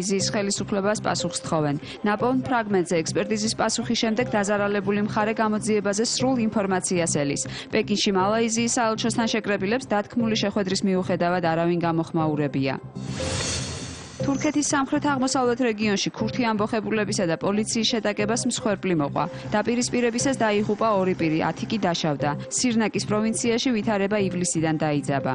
იზის ხელისუფლებას პასუხს თხოვენ. ნაპოვნ ფრაგმენტზე ექსპერტიზის პასუხის შემდეგ დაზარალებული მხარე გამოძიებაზე სრულ ინფორმაციას ელის. პეკინში მალაიზიის საელჩოსთან შეკრებილებს დათქმული შეხვედრის მიუხედავად არავინ გამოხმაურებია. თურქეთის სამხრეთ-აღმოსავლეთ რეგიონში ქურთი ამბოხებულებისა და პოლიციის შეტაკებას მსხვერპლი მოყვა. დაპირისპირებისას დაიღუპა 2 პირი, 10 კი დაშავდა. სირნაკის პროვინციაში ვითარება ივლისიდან დაიძაბა.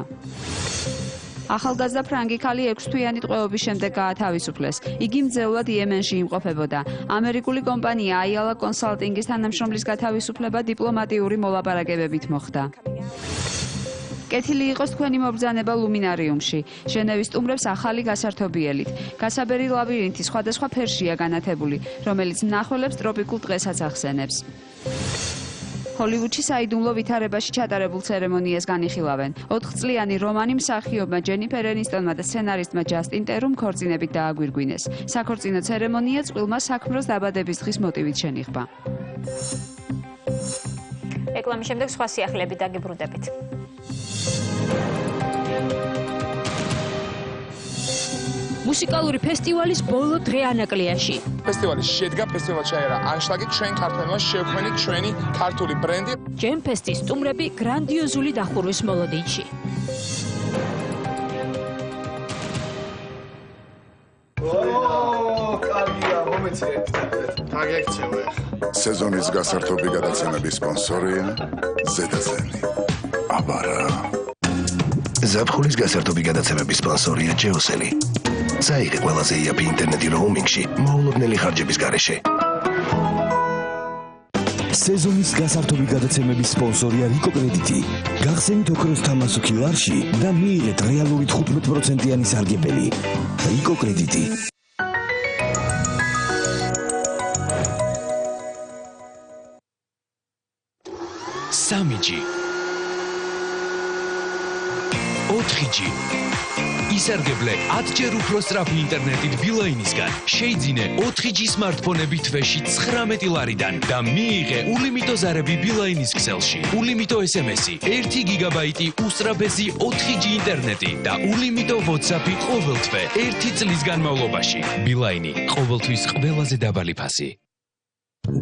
ახალგაზრდა ფრანგი ქალი 6 თვიანი ტყვეობის შემდეგ გაათავისუფლეს. იგი მძევლად იემენში იმყოფებოდა. ამერიკული კომპანია აიალა კონსალტინგის თანამშრომლის გათავისუფლება დიპლომატიური მოლაპარაკებებით მოხდა. კეთილი იყოს თქვენი მობრძანება ლუმინარიუმში. ჟენევის სტუმრებს ახალი გასართობიელით. გასაბერი ლაბირინთი სხვადასხვა ფერშია განათებული, რომელიც მნახველებს ტროპიკულ ტყესაც ახსენებს. ჰოლივუდში საიდუმლო ვითარებაში ჩატარებულ ცერემონიას განიხილავენ. 4 წლიანი რომანი მსახიობმა ჯენიფერ ენისტონმა და სცენარისტმა ჯასტინ ტერუმ ქორწინებით დააგვირგვინეს. საქორწინო ცერემონია წყვილმა საქმროს დაბადების დღის მოტივით შენიღბა. რეკლამის შემდეგ სხვა სიახლეებით დაგიბრუნდებით. მუსიკალური ფესტივალის ბოლო დღე ანაკლიაში. ფესტივალი შედგა, ფესტივალს ჩაერა ანშლაგი, ჩვენ ქართველმა შევქმნით ჩვენი ქართული ბრენდი. ჯემფესტის სტუმრები გრანდიოზული დახურვის მოლოდინში. კარგია, მომეცეთ. დაგექცევე. სეზონის გასართობი გადაცემების სპონსორია ზედაზენი. აბარა. ზაფხულის გასართობი გადაცემების სპონსორია ჯეოსელი. საიღე ყველაზე იაფი ინტერნეტი როუმინგში მოულოდნელი ხარჯების გარეშე. სეზონის გასართობი გადაცემების სპონსორია რიკო კრედიტი. გახსენით ოქროს თამასუქი ლარში და მიიღეთ რეალური 15%-იანი სარგებელი. რიკო კრედიტი. სამიჯი 4G ისარგებლე 10-ჯერ უფრო სწრაფი ინტერნეტით ბილაინისგან. შეიძინე 4G სმარტფონები თვეში 19 ლარიდან და მიიღე ულიმიტო ზარები ბილაინის ქსელში. ულიმიტო SMS-ი, 1 გიგაბაიტი უსწრაფესი 4G ინტერნეტი და ულიმიტო WhatsApp-ი ყოველ თვე 1 წლის განმავლობაში. ბილაინი ყოველთვის ყველაზე დაბალი ფასი.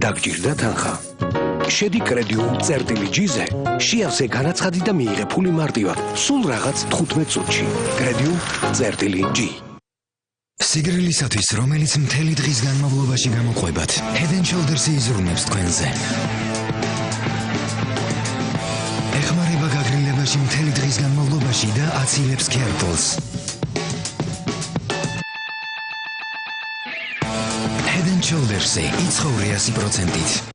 დაგჭირდა თანხა. შედი კრედიუმ წერტილი G-ზე, შეავსე განაცხადი და მიიღე ფული მარტივად, სულ რაღაც 15 წუთში. კრედიუმ წერტილი G. სიგრილისათვის, რომელიც მთელი დღის განმავლობაში გამოყვებათ, Head and Shoulders იზრუნებს თქვენზე. ეხმარება გაგრილებაში მთელი დღის განმავლობაში და აცილებს ქერტლს. Head and Shoulders-ი იცხოვრე 100%-ით.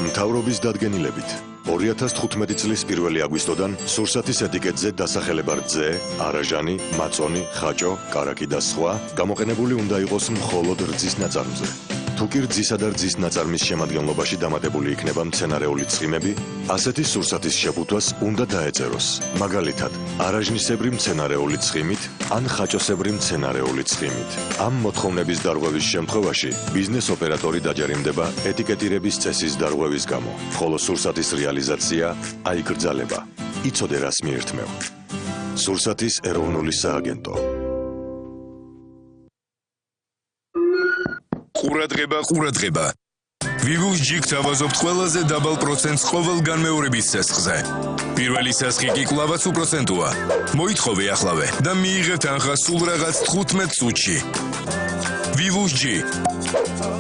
მთავრობის დადგენილებით 2015 წლის 1 აგვისტოდან სურსათის ეტიკეტზე დასახელება რძე, არაჟანი, მაწონი, ხაჭო, კარაკი და სხვა გამოყენებული უნდა იყოს მხოლოდ რძის ნაწარმზე. თუ კი რძისა და რძის ნაწარმის შემადგენლობაში დამატებული იქნება მცენარეული ცხიმები, ასეთი სურსათის შეფუთვას უნდა დაეწეროს. მაგალითად, არაჟნისებრი მცენარეული ცხიმით ან ხაჭოსებრი მცენარეული ცხიმით. ამ მოთხოვნების დარღვევის შემთხვევაში ბიზნეს ოპერატორი დაჯერიმდება ეტიკეტირების წესის დარღვევის გამო, ხოლო სურსათის რეალიზაცია აიკრძალება. იცოდე რას მიერთმევ. სურსათის ეროვნული სააგენტო. ყურადღება. Vivo's G გთავაზობთ ყველაზე დაბალ პროცენტს ყოველ განმეორების სასხზე. პირველი სასხი კი კვლავაც უპროცენტოა. მოითხოვე ახლავე და მიიღე თანხა სულ რაღაც 15 წუთში. Vivo's G.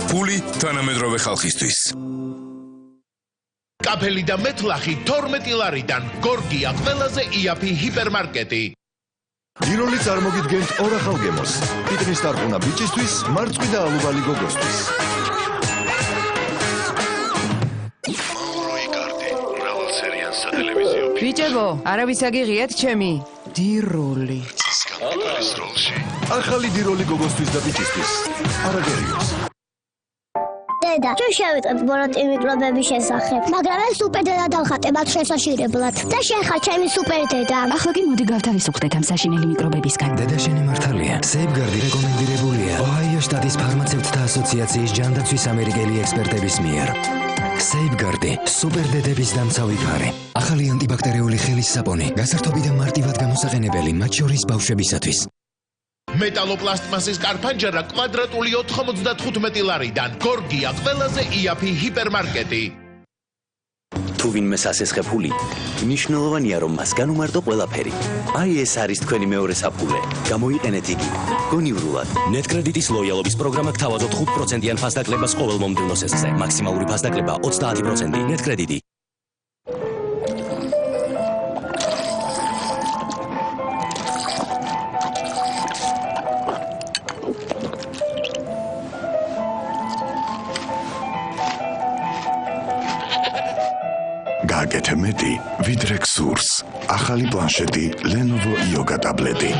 ფული თანამედროვე ხალხისთვის. კაფელი და მეთლახი 12 ლარიდან. გორგია ყველაზე იაფი ჰიპერმარკეტი. იროლი წარმოგიდგენთ ორ ახალ გემოს. პიტნის დარღუნა ბიჭისთვის, მარწყვი და ალუბალი გოგოსთვის. ბიჭებო, არავის აგიღიათ ჩემი დიროლი. ახალი დიროლი გოგოსთვის და ბიჭისთვის. არაგერიოს. დედა, ჩვენ შევიტყვეთ ბოროტი მიკრობების შესახებ, მაგრამ ეს სუპერდედა დავხატებათ შესაშირებლად. და შენ ხარ ჩემი სუპერდედა. ახლა კი მოდი გავთავისუფლდეთ ამ საშინელი მიკრობებისგან. დედა შენი მართალია. Safeguard-ი რეკომენდირებულია ოჰაიო შტატის ფარმაცევტთა ასოციაციის ჯანდაცვის ამერიკელი ექსპერტების მიერ. Safeguard-ი სუპერდედების დამცავი ფარი. ახალი ანტიბაქტერიული ხელის საპონი, გასართობი და მარტივად გამოსაყენებელი, მათ შორის ბავშვებისათვის. მეტალოპლასტმასის კარფანჯარა კვადრატული 95 ლარიდან. გორგია ყველაზე იაფი ჰიპერმარკეტი. თუ ვინმე სასესხაფული, მნიშვნელოვანია რომ მას განუმარტო ყველაფერი. აი ეს არის თქვენი მეორე საფულე. გამოიყენეთ იგი. გონივრულად. ნეტკრედიტის ლოიალობის პროგრამა გთავაზობთ 5%-იან ფასდაკლებას ყოველ მომდევნო სესხზე. მაქსიმალური ფასდაკლება 30%. ნეტკრედიტი. გააკეთე მეტი, ვიდრე გსურს. ახალი პლანშეტი Lenovo Yoga ტაბლეტი.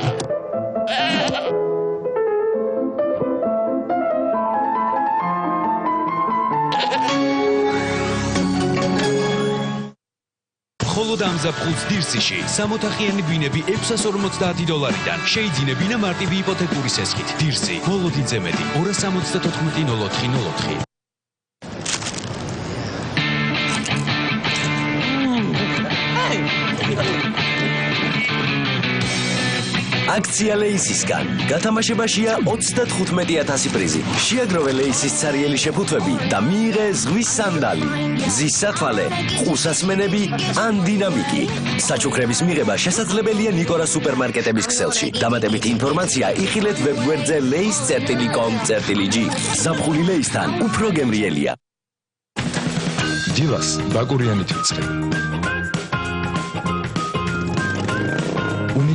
ხოლო დამზაფხულს დირსიში 60-ხიანი ბინები $650-დან შეიძინებინა მარტივი იპოთეკური სესხით. დირსი, მოლოდინზე მეტი 274-04-04. აქცია ლეისისგან. გათამაშებაშია 35,000 პრიზი. შეაგროვე ლეისის ცარიელი შეფუთვები და მიიღე ზღვის სანდალი. ზის საფალე, ყუსასმენები ან დინამიკი. საჩუქრების მიღება შესაძლებელია ნიკორა სუპერმარკეტების ქსელში. დამატებითი ინფორმაცია იხილეთ ვებგვერდზე leis.com.gr. ზაფხული ლეისთან უფრო გემრიელია. დილას ბაკურიანით ვიწყე.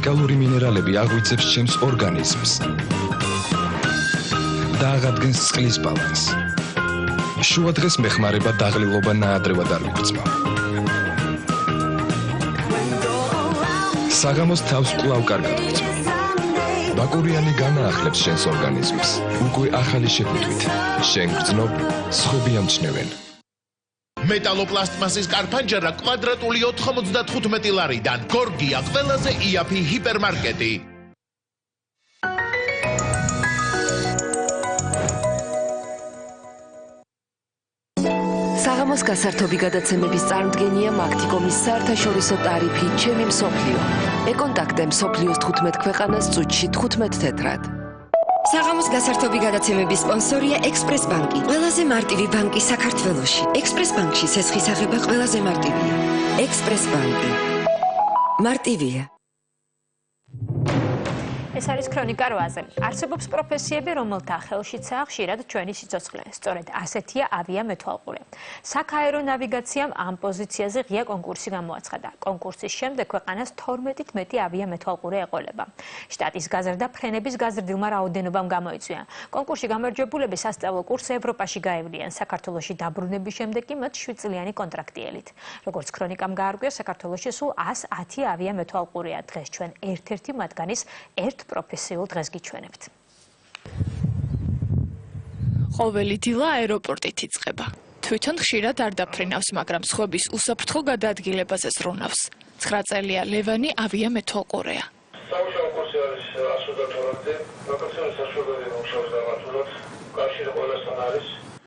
უნიკალური მინერალები აღვიძებს ჩემს ორგანიზმს და აღადგენს წყლის ბალანსს. შუადღეს მეხმარება დაღლილობა ნაადრევად არ მიგრძმავ. საღამოს თავს კვლავ კარგად ვიწვევ. ბაკურიანი განაახლებს შენს ორგანიზმს. უკვე ახალი შეფუთვით. შენ გრძნობ, სხვები ამჩნევენ. მეტალოპლასტმასის კარფანჯარა კვადრატული 95 ლარიდან. გორგია ყველაზე იაფი ჰიპერმარკეტი. საღამოს გასართობი გადაცემების წარმდგენია მაგთიკომის საერთაშორისო ტარიფი ჩემი მსოფლიო. ეკონტაქტე მსოფლიოს 15 ქვეყანას წუთში 15 თეთრად. საღამოს გასართობი გადაცემების სპონსორია ექსპრეს ბანკი. ყველაზე მარტივი ბანკი საქართველოში. ექსპრეს ბანკში სესხის აღება ყველაზე მარტივია. ექსპრეს ბანკი. მარტივია. ეს არის ქრონიკა 8-ზე. არსებობს პროფესიები, რომელთა ხელშიცაა ხშირად ჩვენი სიცოცხლე. სწორედ ასეთია ავიამეთვალყურე. საქაერო ნავიგაციამ ამ პოზიციაზე ღია კონკურსი გამოაცხადა. კონკურსის შემდეგ ქვეყანას 12-ით მეტი ავიამეთვალყურე ეყოლება. შტატის გაზრდა ფრენების გაზრდილმა რაოდენობამ გამოიწვია. კონკურსში გამარჯვებულები სასწავლო კურსს ევროპაში გაევლიან. საქართველოში დაბრუნების შემდეგ კი მათ 7 წლიანი კონტრაქტი ელით. როგორც ქრონიკამ გაარკვია, საქართველოში სულ 110 ავიამეთვალყურეა. დღეს ჩვენ ერთ-ერთი მათგანის პროფესიულ დღეს გიჩვენებთ. ყოველი დილა აეროპორტით იწყება. თვითონ ხშირად არ დაფრინავს, მაგრამ სხვების უსაფრთხო გადაადგილებაზე ზრუნავს. 9 წელია ლევანი ავიამეთვალყურეა. სამუშაო კურსი არის 100 დოლარზე, ვაკაციური საშუალებები მუშაობს გამართულად, კავშირი ყველასთან არის.